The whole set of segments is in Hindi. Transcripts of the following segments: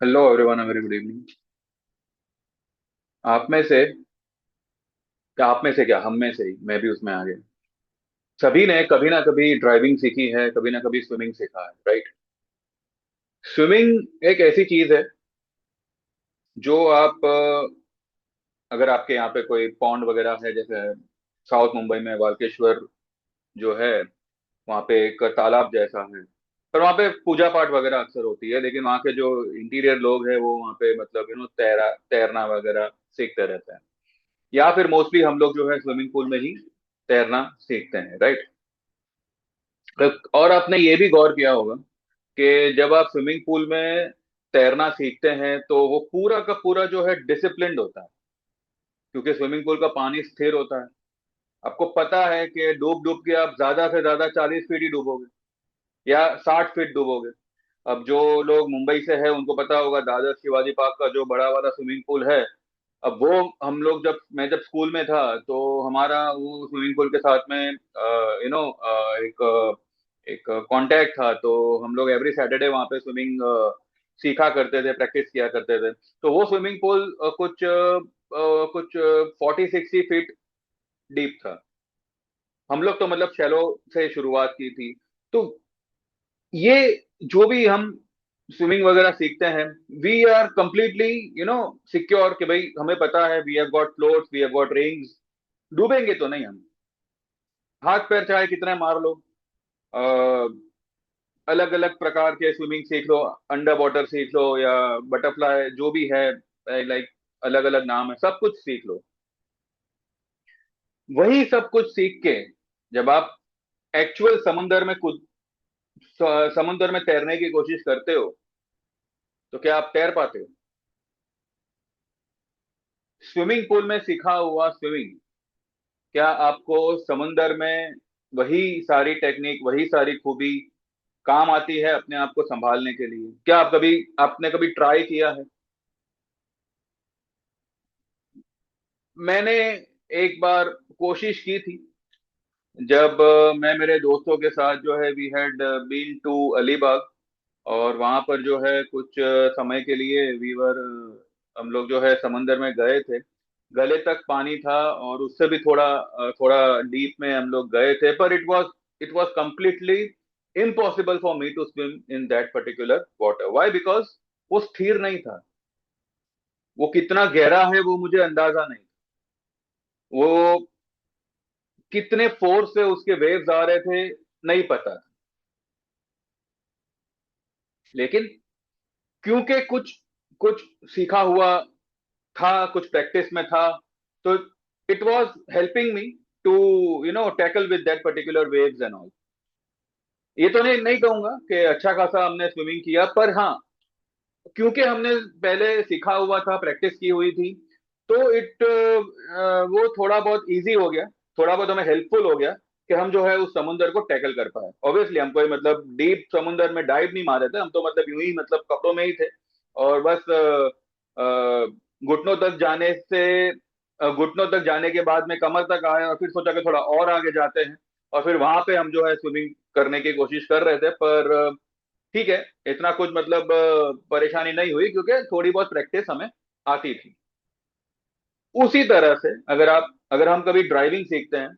Hello everyone, very good evening. आप में से क्या आप में से क्या हम में से ही मैं भी उसमें आ गया। सभी ने कभी ना कभी ड्राइविंग सीखी है, कभी ना कभी स्विमिंग सीखा है, राइट। स्विमिंग एक ऐसी चीज है जो आप अगर आपके यहाँ पे कोई पॉन्ड वगैरह है, जैसे साउथ मुंबई में वालकेश्वर जो है, वहाँ पे एक तालाब जैसा है। पर वहाँ पे पूजा पाठ वगैरह अक्सर होती है, लेकिन वहाँ के जो इंटीरियर लोग हैं वो वहाँ पे मतलब तैरना वगैरह सीखते रहते हैं। या फिर मोस्टली हम लोग जो है स्विमिंग पूल में ही तैरना सीखते हैं, राइट। और आपने ये भी गौर किया होगा कि जब आप स्विमिंग पूल में तैरना सीखते हैं तो वो पूरा का पूरा जो है डिसिप्लिन्ड होता है, क्योंकि स्विमिंग पूल का पानी स्थिर होता है। आपको पता है कि डूब डूब के आप ज्यादा से ज्यादा 40 फीट ही डूबोगे या 60 फीट डूबोगे। अब जो लोग मुंबई से है उनको पता होगा दादर शिवाजी पार्क का जो बड़ा वाला स्विमिंग पूल है। अब वो हम लोग जब मैं जब स्कूल में था तो हमारा वो स्विमिंग पूल के साथ में एक एक कांटेक्ट था, तो हम लोग एवरी सैटरडे वहाँ पे स्विमिंग सीखा करते थे, प्रैक्टिस किया करते थे। तो वो स्विमिंग पूल कुछ 40-60 फीट डीप था। हम लोग तो मतलब शैलो से शुरुआत की थी। तो ये जो भी हम स्विमिंग वगैरह सीखते हैं, वी आर कंप्लीटली सिक्योर कि भाई हमें पता है we have got floats, we have got rings. डूबेंगे तो नहीं हम। हाथ पैर चाहे कितने मार लो, अलग अलग प्रकार के स्विमिंग सीख लो, अंडर वाटर सीख लो या बटरफ्लाई जो भी है, लाइक अलग अलग नाम है, सब कुछ सीख लो। वही सब कुछ सीख के जब आप एक्चुअल समुंदर में कूद समुंदर में तैरने की कोशिश करते हो तो क्या आप तैर पाते हो? स्विमिंग पूल में सीखा हुआ स्विमिंग क्या आपको समुंदर में वही सारी टेक्निक, वही सारी खूबी काम आती है अपने आप को संभालने के लिए? क्या आपने कभी ट्राई किया है? मैंने एक बार कोशिश की थी, जब मैं मेरे दोस्तों के साथ जो है we had been to Alibaug. और वहां पर जो है कुछ समय के लिए हम लोग जो है समंदर में गए थे। गले तक पानी था और उससे भी थोड़ा डीप में हम लोग गए थे, पर it was completely impossible for me to swim in that particular water. Why? Because वो स्थिर नहीं था। वो कितना गहरा है वो मुझे अंदाजा नहीं। वो कितने फोर्स से उसके वेव्स आ रहे थे नहीं पता था। लेकिन क्योंकि कुछ कुछ सीखा हुआ था, कुछ प्रैक्टिस में था, तो it was helping me to tackle with that particular waves and all. ये तो नहीं नहीं कहूंगा कि अच्छा खासा हमने स्विमिंग किया, पर हाँ, क्योंकि हमने पहले सीखा हुआ था, प्रैक्टिस की हुई थी, तो वो थोड़ा बहुत इजी हो गया। थोड़ा बहुत हमें हेल्पफुल हो गया कि हम जो है उस समुंदर को टैकल कर पाए। ऑब्वियसली हम कोई मतलब डीप समुंदर में डाइव नहीं मारे थे, हम तो मतलब यूं ही मतलब कपड़ों में ही थे। और बस घुटनों तक जाने से घुटनों तक जाने के बाद में कमर तक आए और फिर सोचा कि थोड़ा और आगे जाते हैं। और फिर वहां पे हम जो है स्विमिंग करने की कोशिश कर रहे थे, पर ठीक है, इतना कुछ मतलब परेशानी नहीं हुई क्योंकि थोड़ी बहुत प्रैक्टिस हमें आती थी। उसी तरह से अगर हम कभी ड्राइविंग सीखते हैं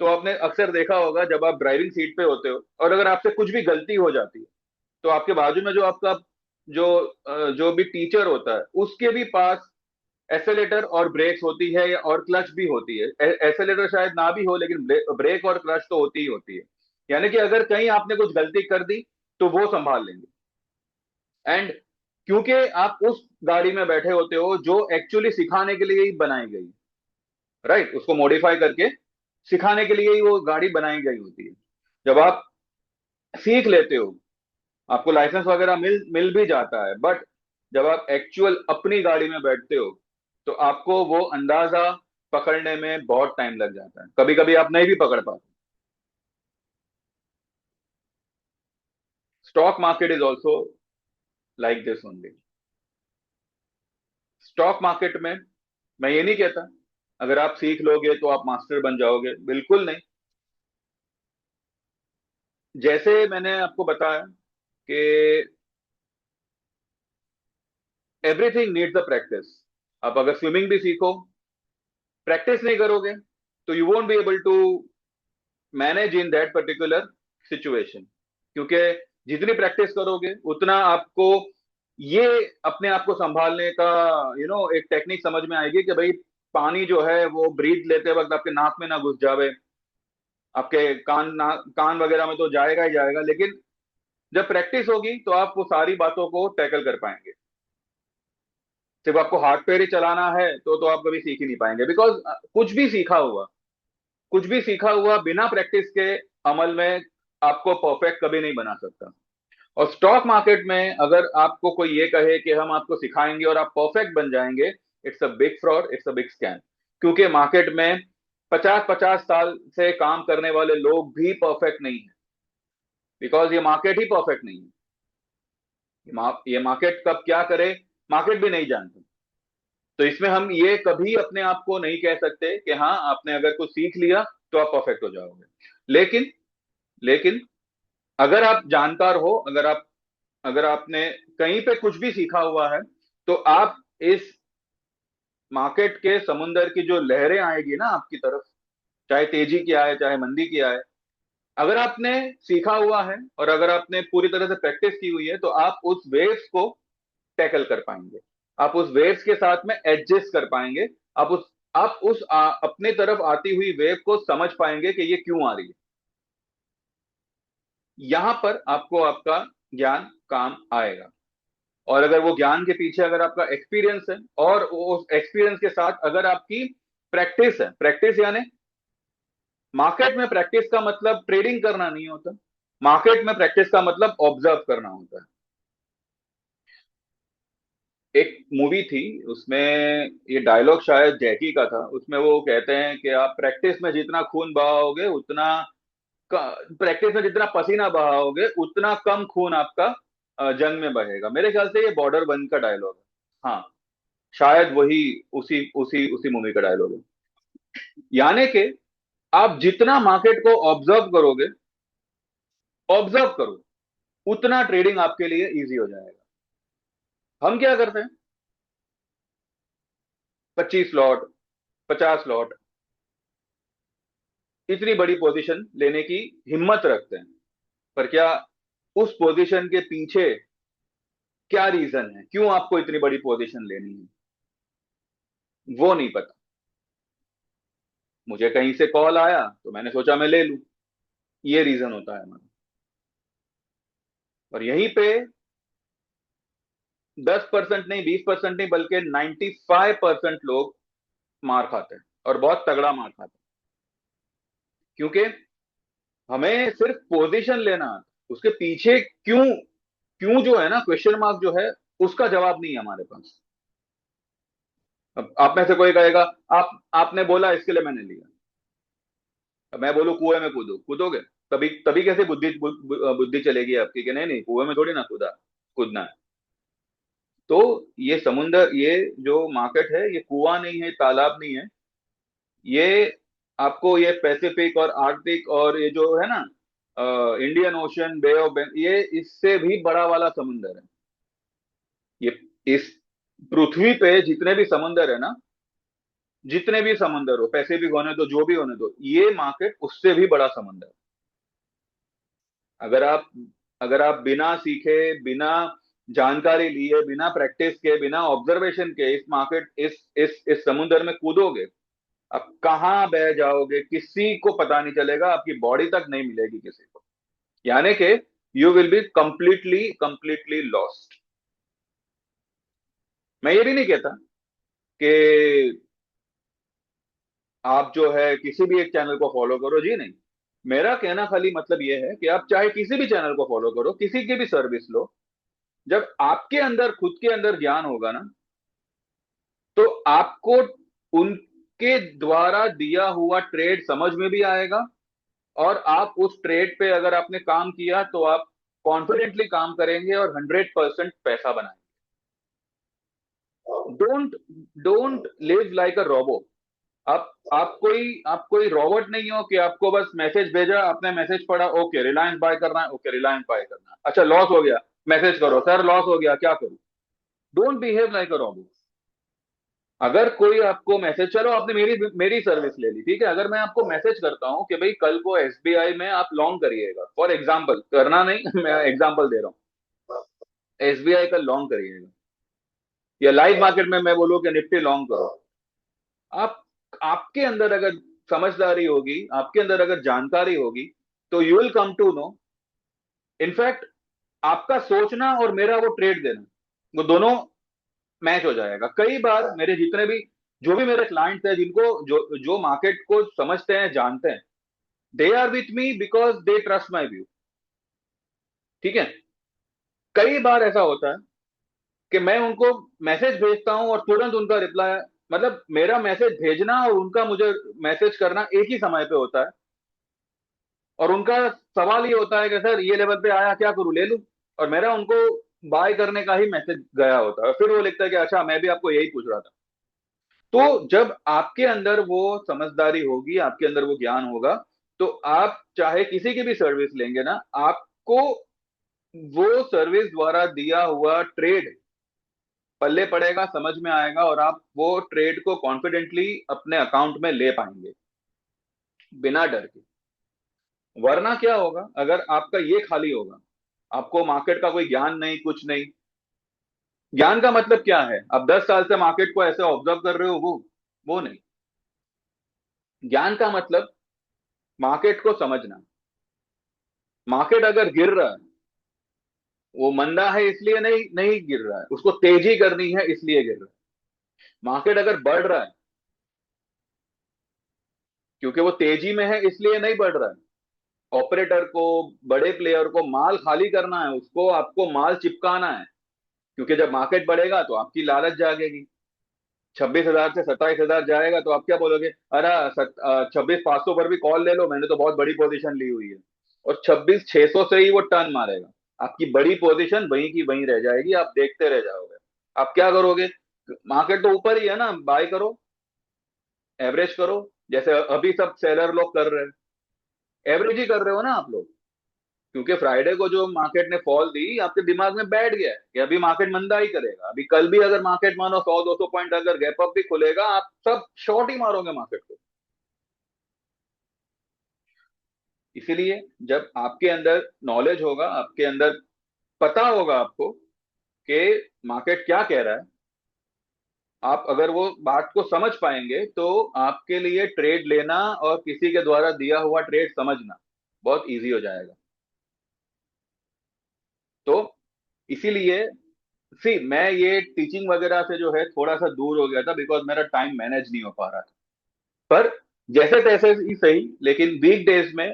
तो आपने अक्सर देखा होगा जब आप ड्राइविंग सीट पे होते हो और अगर आपसे कुछ भी गलती हो जाती है तो आपके बाजू में जो आपका जो भी टीचर होता है उसके भी पास एक्सेलेटर और ब्रेक्स होती है और क्लच भी होती है। एक्सेलेटर शायद ना भी हो लेकिन ब्रेक और क्लच तो होती ही होती है। यानी कि अगर कहीं आपने कुछ गलती कर दी तो वो संभाल लेंगे। एंड क्योंकि आप उस गाड़ी में बैठे होते हो जो एक्चुअली सिखाने के लिए ही बनाई गई, राइट, उसको मॉडिफाई करके सिखाने के लिए ही वो गाड़ी बनाई गई होती है। जब आप सीख लेते हो, आपको लाइसेंस वगैरह मिल भी जाता है, बट जब आप एक्चुअल अपनी गाड़ी में बैठते हो तो आपको वो अंदाजा पकड़ने में बहुत टाइम लग जाता है, कभी कभी आप नहीं भी पकड़ पाते। Stock market is also like this only. Stock market में मैं ये नहीं कहता अगर आप सीख लोगे तो आप मास्टर बन जाओगे, बिल्कुल नहीं। जैसे मैंने आपको बताया कि एवरीथिंग नीड्स अ प्रैक्टिस। आप अगर स्विमिंग भी सीखो, प्रैक्टिस नहीं करोगे तो you won't be able to manage in that particular situation. क्योंकि जितनी प्रैक्टिस करोगे उतना आपको ये अपने आप को संभालने का एक टेक्निक समझ में आएगी कि भाई पानी जो है वो ब्रीथ लेते वक्त आपके नाक में ना घुस जावे। आपके कान वगैरह में तो जाएगा ही जाएगा, लेकिन जब प्रैक्टिस होगी तो आप वो सारी बातों को टैकल कर पाएंगे। सिर्फ आपको हाथ पैर ही चलाना है तो आप कभी सीख ही नहीं पाएंगे, बिकॉज कुछ भी सीखा हुआ बिना प्रैक्टिस के अमल में आपको परफेक्ट कभी नहीं बना सकता। और स्टॉक मार्केट में अगर आपको कोई ये कहे कि हम आपको सिखाएंगे और आप परफेक्ट बन जाएंगे, it's a big fraud, it's a big scam. क्योंकि मार्केट में 50-50 साल से काम करने वाले लोग भी परफेक्ट नहीं है, बिकॉज ये मार्केट ही परफेक्ट नहीं है। ये मार्केट कब क्या करे, मार्केट भी नहीं जानते। तो इसमें हम ये कभी अपने आप को नहीं कह सकते कि हाँ आपने अगर कुछ सीख लिया तो आप परफेक्ट हो जाओगे। लेकिन लेकिन अगर आप जानकार हो, अगर आपने कहीं पे कुछ भी सीखा हुआ है, तो आप इस मार्केट के समुंदर की जो लहरें आएगी ना आपकी तरफ, चाहे तेजी की आए चाहे मंदी की आए, अगर आपने सीखा हुआ है और अगर आपने पूरी तरह से प्रैक्टिस की हुई है तो आप उस वेव्स को टैकल कर पाएंगे। आप उस वेव्स के साथ में एडजस्ट कर पाएंगे। आप अपने तरफ आती हुई वेव को समझ पाएंगे कि ये क्यों आ रही है। यहां पर आपको आपका ज्ञान काम आएगा। और अगर वो ज्ञान के पीछे अगर आपका एक्सपीरियंस है और उस एक्सपीरियंस के साथ अगर आपकी प्रैक्टिस है, प्रैक्टिस यानी मार्केट में प्रैक्टिस का मतलब ट्रेडिंग करना नहीं होता। मार्केट में प्रैक्टिस का मतलब ऑब्जर्व करना होता है। एक मूवी थी, उसमें ये डायलॉग शायद जैकी का था, उसमें वो कहते हैं कि आप प्रैक्टिस में जितना खून बहाओगे उतना प्रैक्टिस में जितना पसीना बहाओगे उतना कम खून आपका जंग में बहेगा। मेरे ख्याल से ये बॉर्डर वन का डायलॉग है। हाँ, शायद वही उसी उसी उसी मूवी का डायलॉग है। यानी कि आप जितना मार्केट को ऑब्जर्व करो उतना ट्रेडिंग आपके लिए इजी हो जाएगा। हम क्या करते हैं, 25 लॉट, 50 लॉट, इतनी बड़ी पोजीशन लेने की हिम्मत रखते हैं, पर क्या उस पोजीशन के पीछे क्या रीजन है, क्यों आपको इतनी बड़ी पोजीशन लेनी है, वो नहीं पता। मुझे कहीं से कॉल आया तो मैंने सोचा मैं ले लूं, ये रीजन होता है हमारा। और यहीं पे 10% नहीं, 20% नहीं, बल्कि 95% लोग मार खाते हैं, और बहुत तगड़ा मार खाते हैं। क्योंकि हमें सिर्फ पोजीशन लेना, उसके पीछे क्यों, क्यों जो है ना, क्वेश्चन मार्क जो है, उसका जवाब नहीं है हमारे पास। अब आप में से कोई कहेगा, आपने बोला इसके लिए मैंने लिया। अब मैं बोलूं कुएं में कूदो, कूदोगे? तभी तभी कैसे बुद्धि चलेगी आपकी कि नहीं नहीं, कुएं में थोड़ी ना कूदना है। तो ये समुंदर, ये जो मार्केट है, ये कुआं नहीं है, तालाब नहीं है। ये आपको ये पैसिफिक और आर्कटिक और ये जो है ना, Indian Ocean, Bay of Bengal, ये इससे भी बड़ा वाला समुंदर है। ये इस पृथ्वी पे जितने भी समुंदर है ना, जितने भी समुंदर हो, पैसिफिक होने दो, जो भी होने दो, ये मार्केट उससे भी बड़ा समुंदर है। अगर आप अगर आप बिना सीखे, बिना जानकारी लिए, बिना प्रैक्टिस के, बिना ऑब्जर्वेशन के इस मार्केट इस समुंदर में कूदोगे, अब कहाँ बह जाओगे किसी को पता नहीं चलेगा, आपकी बॉडी तक नहीं मिलेगी किसी को। यानी कि you will be completely completely lost. मैं ये भी नहीं कहता कि आप जो है किसी भी एक चैनल को फॉलो करो, जी नहीं। मेरा कहना खाली मतलब ये है कि आप चाहे किसी भी चैनल को फॉलो करो, किसी की भी सर्विस लो, जब आपके अंदर, खुद के अंदर ज्ञान होगा ना, तो आपको उनके द्वारा दिया हुआ ट्रेड समझ में भी आएगा। और आप उस ट्रेड पे अगर आपने काम किया तो आप कॉन्फिडेंटली काम करेंगे और 100% पैसा बनाएंगे। Don't don't live like a robo. आप कोई रोबोट नहीं हो कि आपको बस मैसेज भेजा, आपने मैसेज पढ़ा, ओके रिलायंस बाय करना है, ओके रिलायंस बाय करना है, अच्छा लॉस हो गया, मैसेज करो सर लॉस हो गया क्या करूं। Don't behave like a robot. अगर कोई आपको मैसेज, चलो आपने मेरी मेरी सर्विस ले ली, ठीक है, अगर मैं आपको मैसेज करता हूं कि भाई कल को एसबीआई में आप लॉन्ग करिएगा, फॉर एग्जांपल, करना नहीं मैं एग्जांपल दे रहा हूँ, एसबीआई का लॉन्ग करिएगा, या लाइव मार्केट में मैं बोलूँ कि निफ्टी लॉन्ग करो, आप, आपके अंदर अगर समझदारी होगी, आपके अंदर अगर जानकारी होगी, तो you will come to know. In fact आपका सोचना और मेरा वो ट्रेड देना, वो दोनों मैच हो जाएगा। कई बार मेरे जितने भी, जो भी मेरे क्लाइंट्स हैं, जिनको जो जो मार्केट को समझते हैं, जानते हैं, they are with me because they trust my view. ठीक है, कई बार ऐसा होता है कि मैं उनको मैसेज भेजता हूं और तुरंत उनका रिप्लाई, मतलब मेरा मैसेज भेजना और उनका मुझे मैसेज करना एक ही समय पे होता है, और उनका सवाल ये होता है कि सर ये लेवल पे आया, क्या करूं, ले लूं, और मेरा उनको बाय करने का ही मैसेज गया होता है, फिर वो लिखता है कि अच्छा मैं भी आपको यही पूछ रहा था। तो जब आपके अंदर वो समझदारी होगी, आपके अंदर वो ज्ञान होगा, तो आप चाहे किसी की भी सर्विस लेंगे ना, आपको वो सर्विस द्वारा दिया हुआ ट्रेड पल्ले पड़ेगा, समझ में आएगा, और आप वो ट्रेड को कॉन्फिडेंटली अपने अकाउंट में ले पाएंगे बिना डर के। वरना क्या होगा, अगर आपका ये खाली होगा, आपको मार्केट का कोई ज्ञान नहीं, कुछ नहीं। ज्ञान का मतलब क्या है, आप 10 साल से मार्केट को ऐसे ऑब्जर्व कर रहे हो, वो नहीं। ज्ञान का मतलब मार्केट को समझना। मार्केट अगर गिर रहा है, वो मंदा है इसलिए नहीं नहीं गिर रहा है, उसको तेजी करनी है इसलिए गिर रहा है। मार्केट अगर बढ़ रहा है, क्योंकि वो तेजी में है इसलिए नहीं बढ़ रहा है। ऑपरेटर को, बड़े प्लेयर को माल खाली करना है, उसको आपको माल चिपकाना है, क्योंकि जब मार्केट बढ़ेगा तो आपकी लालच जागेगी। 26,000 से 27,000 जाएगा तो आप क्या बोलोगे, अरे 26,500 पर भी कॉल ले लो, मैंने तो बहुत बड़ी पोजीशन ली हुई है। और 26,600 से ही वो टर्न मारेगा, आपकी बड़ी पोजीशन वहीं की वहीं रह जाएगी, आप देखते रह जाओगे। आप क्या करोगे, मार्केट तो ऊपर ही है ना, बाय करो, एवरेज करो, जैसे अभी सब सेलर लोग कर रहे हैं, एवरेज ही कर रहे हो ना आप लोग। क्योंकि फ्राइडे को जो मार्केट ने फॉल दी, आपके दिमाग में बैठ गया है कि अभी मार्केट मंदा ही करेगा, अभी कल भी अगर मार्केट मानो 100-200 पॉइंट अगर गैप अप भी खुलेगा, आप सब शॉर्ट ही मारोगे मार्केट को। इसीलिए जब आपके अंदर नॉलेज होगा, आपके अंदर पता होगा आपको कि मार्केट क्या कह रहा है, आप अगर वो बात को समझ पाएंगे, तो आपके लिए ट्रेड लेना और किसी के द्वारा दिया हुआ ट्रेड समझना बहुत इजी हो जाएगा। तो इसीलिए, सी मैं ये टीचिंग वगैरह से जो है थोड़ा सा दूर हो गया था, बिकॉज मेरा टाइम मैनेज नहीं हो पा रहा था। पर जैसे तैसे ही सही, लेकिन वीक डेज में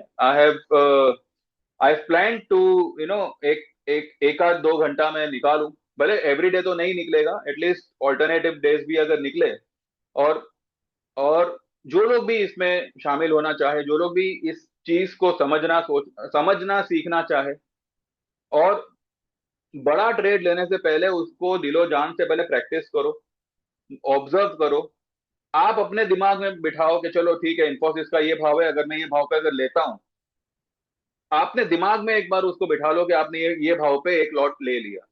I plan to, you know, एक एक एक आध 2 घंटा मैं निकालूं। भले एवरी डे तो नहीं निकलेगा, एटलीस्ट ऑल्टरनेटिव डेज भी अगर निकले, और और जो लोग भी इसमें शामिल होना चाहे, जो लोग भी इस चीज को समझना सीखना चाहे, और बड़ा ट्रेड लेने से पहले उसको दिलो जान से पहले प्रैक्टिस करो, ऑब्जर्व करो। आप अपने दिमाग में बिठाओ कि चलो ठीक है, इन्फोसिस का ये भाव है, अगर मैं ये भाव पे अगर लेता हूं, आपने दिमाग में एक बार उसको बिठा लो कि आपने ये भाव पे एक लॉट ले लिया।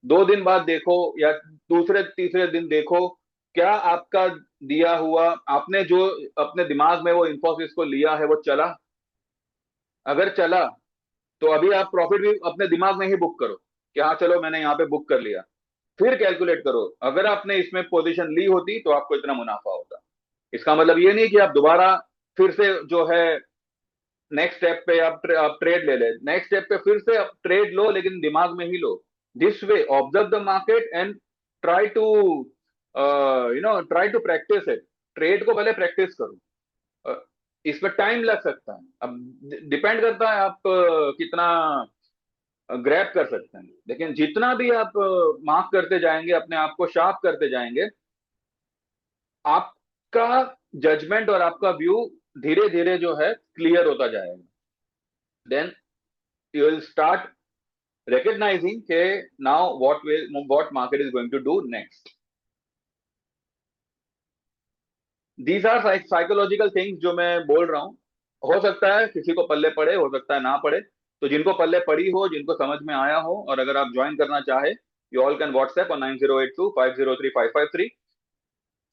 2 दिन बाद देखो, या दूसरे तीसरे दिन देखो, क्या आपका दिया हुआ, आपने जो अपने दिमाग में वो इन्फोसिस को लिया है, वो चला। अगर चला, तो अभी आप प्रॉफिट भी अपने दिमाग में ही बुक करो कि हाँ चलो मैंने यहाँ पे बुक कर लिया। फिर कैलकुलेट करो, अगर आपने इसमें पोजीशन ली होती तो आपको इतना मुनाफा होता। इसका मतलब ये नहीं कि आप दोबारा फिर से जो है नेक्स्ट स्टेप पे आप ट्रेड ले ले, नेक्स्ट स्टेप पे फिर से आप ट्रेड लो, लेकिन दिमाग में ही लो। This way observe the market and try to, try to practice it. Trade को पहले प्रैक्टिस करो। इसमें टाइम लग सकता है, अब डिपेंड करता है आप कितना ग्रैब कर सकते हैं, लेकिन जितना भी आप मार्क करते जाएंगे, अपने आप को शार्प करते जाएंगे, आपका जजमेंट और आपका व्यू धीरे धीरे जो है क्लियर होता जाएगा। Then you will start recognizing के now what market is going to do next. These are psychological things जो मैं बोल रहा हूं। हो सकता है किसी को पल्ले पड़े, हो सकता है ना पड़े। तो जिनको पल्ले पड़ी हो, जिनको समझ में आया हो, और अगर आप ज्वाइन करना चाहे, You all can WhatsApp on 9082503553.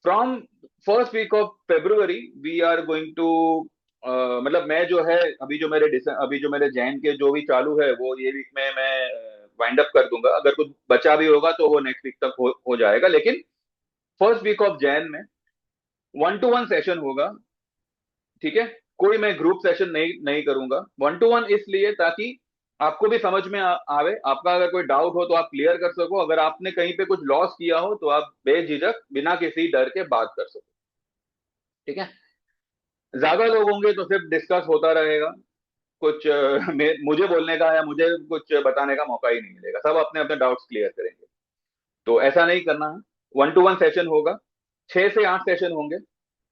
From first week of February, we are going to मतलब मैं जो है अभी जो मेरे जैन के जो भी चालू है वो ये वीक में मैं वाइंड अप कर दूंगा। अगर कुछ बचा भी होगा तो वो नेक्स्ट वीक तक हो जाएगा। लेकिन फर्स्ट वीक ऑफ जैन में 1-to-1 सेशन होगा। ठीक है, कोई मैं ग्रुप सेशन नहीं करूंगा। 1-to-1 इसलिए ताकि आपको भी समझ में आवे, आपका अगर कोई डाउट हो तो आप क्लियर कर सको, अगर आपने कहीं पे कुछ लॉस किया हो तो आप बेझिझक बिना किसी डर के बात कर सको। ठीक है, ज्यादा लोग होंगे तो सिर्फ डिस्कस होता रहेगा, कुछ मुझे बोलने का या मुझे कुछ बताने का मौका ही नहीं मिलेगा, सब अपने अपने डाउट्स क्लियर करेंगे। तो ऐसा नहीं करना है। 1-to-1 सेशन होगा, 6 से 8 सेशन होंगे।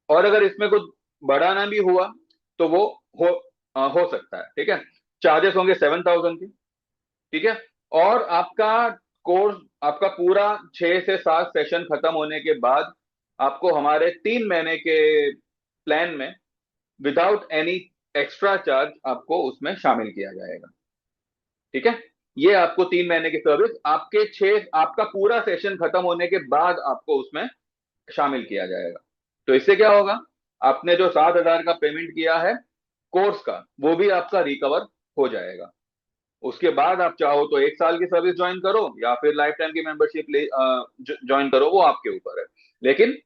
और अगर इसमें कुछ बढ़ाना भी हुआ तो वो हो हो सकता है। ठीक है, चार्जेस होंगे 7,000 के। ठीक है, और आपका कोर्स, आपका पूरा 6 से 7 सेशन खत्म होने के बाद आपको हमारे 3 महीने के प्लान में विदाउट एनी एक्स्ट्रा चार्ज आपको उसमें शामिल किया जाएगा। ठीक है, ये आपको 3 महीने की सर्विस आपका पूरा सेशन खत्म होने के बाद आपको उसमें शामिल किया जाएगा। तो इससे क्या होगा, आपने जो 7,000 का पेमेंट किया है कोर्स का, वो भी आपका रिकवर हो जाएगा। उसके बाद आप चाहो तो 1 साल की सर्विस ज्वाइन करो या फिर लाइफ टाइम की मेंबरशिप ज्वाइन करो, वो आपके ऊपर है। लेकिन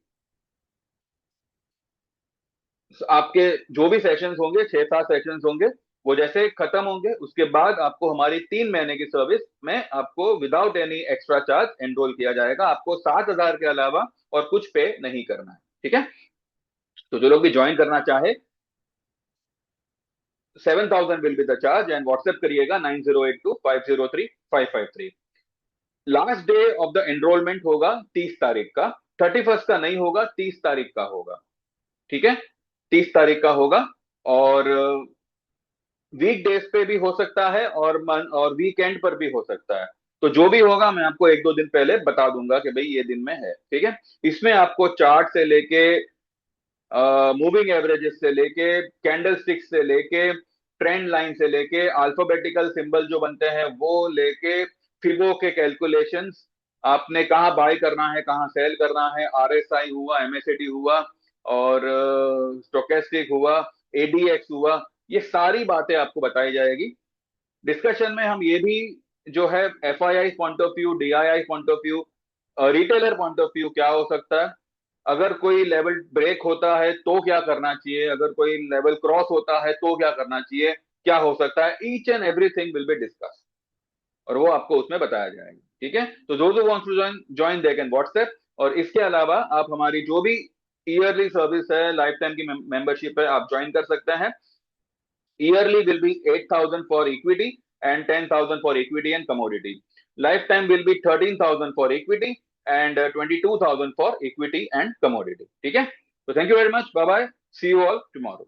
आपके जो भी सेशंस होंगे, 6-7 सेशंस होंगे, वो जैसे खत्म होंगे उसके बाद आपको हमारी 3 महीने की सर्विस में आपको without any extra charge enrol किया जाएगा। आपको 7,000 के अलावा और कुछ पे नहीं करना है। ठीक है, तो जो लोग भी ज्वाइन करना चाहे, 7,000 will be the charge and WhatsApp करिएगा 9082503553। Last day of the enrolment होगा 30 तारीख का, 31st का नहीं होगा, 30 तारीख का होगा। ठीक है, 30 तारीख का होगा। और वीक डेज पे भी हो सकता है और वीकेंड पर भी हो सकता है। तो जो भी होगा मैं आपको 1-2 दिन पहले बता दूंगा कि भाई ये दिन में है। ठीक है, इसमें आपको चार्ट से लेके मूविंग एवरेजेस से लेके कैंडल स्टिक्स से लेके ट्रेंड लाइन से लेके अल्फाबेटिकल सिंबल जो बनते हैं वो लेके फिबो के कैलकुलेशंस, आपने कहाँ बाय करना है कहाँ सेल करना है, आरएसआई हुआ, एमएसएडी हुआ और स्टोकेस्टिक हुआ, एडीएक्स हुआ, ये सारी बातें आपको बताई जाएगी। डिस्कशन में हम ये भी जो है FII point of view, DII point of view, retailer point of view क्या हो सकता है, अगर कोई लेवल ब्रेक होता है तो क्या करना चाहिए, अगर कोई लेवल क्रॉस होता है तो क्या करना चाहिए, क्या हो सकता है, each and everything will be discuss और वो आपको उसमें बताया जाएगा। ठीक है, तो जो wants to join they can WhatsApp. और इसके अलावा आप हमारी जो भी ईयरली सर्विस है, लाइफ टाइम की मेंबरशिप है, आप ज्वाइन कर सकते हैं। Yearly will be 8,000 for equity and 10,000 for equity and commodity. Lifetime will be 13,000 for equity and 22,000 for equity and commodity. ठीक है, तो thank you very much. Bye bye. See you all tomorrow.